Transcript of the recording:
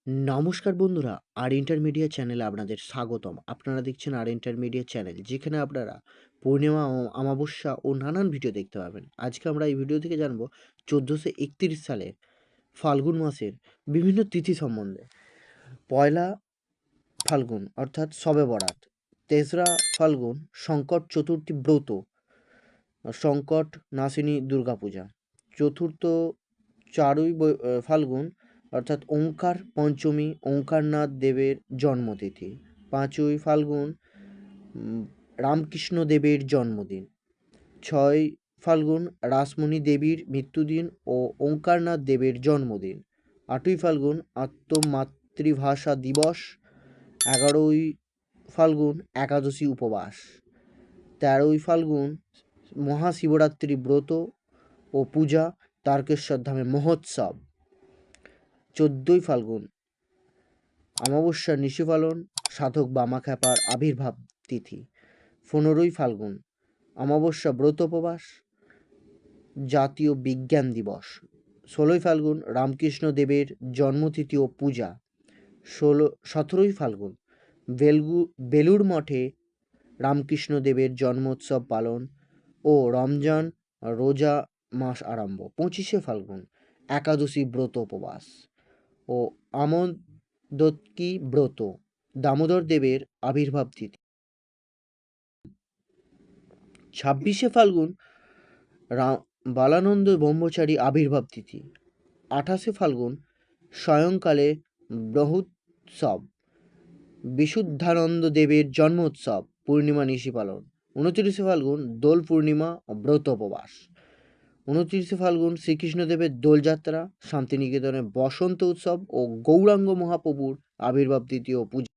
নমস্কার বন্ধুরা, আর ইন্টারমিডিয়েট চ্যানেলে আপনাদের স্বাগতম। আপনারা দেখছেন আর ইন্টারমিডিয়েট চ্যানেল, যেখানে আপনারা পূর্ণিমা ও অমাবস্যা ও নানান ভিডিও দেখতে পাবেন। আজকে আমরা এই ভিডিও থেকে জানবো 1431 সালের ফাল্গুন মাসের বিভিন্ন তিথি সম্বন্ধে। পয়লা ফাল্গুন অর্থাৎ শবে বরাত, তেসরা ফাল্গুন সংকট চতুর্থী ব্রত, সংকট নাশিনী দুর্গাপূজা, চতুর্থ ফাল্গুন অর্থাৎ ওঙ্কার পঞ্চমী, ওঙ্কারনাথ দেবের জন্মতিথি। 5ই ফাল্গুন রামকৃষ্ণ দেবের জন্মদিন। 6 ফাল্গুন রাসমণি দেবীর মৃত্যুদিন ও ওঙ্কারনাথ দেবের জন্মদিন। 8ই ফাল্গুন আত্মমাতৃভাষা দিবস। 11ই ফাল্গুন একাদশী উপবাস। 13ই ফাল্গুন মহাশিবরাত্রি ব্রত ও পূজা, তারকেশ্বর ধামে মহোৎসব। 14ই ফাল্গুন অমাবস্যার নিশি পালন, সাধক বামাখ্যাপার আবির্ভাব তিথি। 15ই ফাল্গুন অমাবস্যা ব্রত উপবাস, জাতীয় বিজ্ঞান দিবস। 16ই ফাল্গুন রামকৃষ্ণ দেবের জন্মতিথি ও পূজা। 17ই ফাল্গুন বেলুড় মঠে রামকৃষ্ণ দেবের জন্মোৎসব পালন ও রমজান রোজা মাস আরম্ভ। 25শে ফাল্গুন একাদশী ব্রত উপবাস ও আমোদকী ব্রত, দামোদর দেবের আবির্ভাব তিথি। 26শে ফাল্গুন বালানন্দ ব্রহ্মচারী আবির্ভাব তিথি। 28শে ফাল্গুন সায়ংকালে ব্রহ্মোৎসব, বিশুদ্ধানন্দ দেবের জন্মোৎসব, পূর্ণিমা নিশি পালন। 29শে ফাল্গুন দোল পূর্ণিমা ও ব্রত উপবাস। 29শে ফাল্গুন শ্রীকৃষ্ণদেবের দোলযাত্রা, শান্তিনিকেতনে বসন্ত উৎসব ও গৌরাঙ্গ মহাপ্রভুর আবির্ভাব তিথি ও পূজা।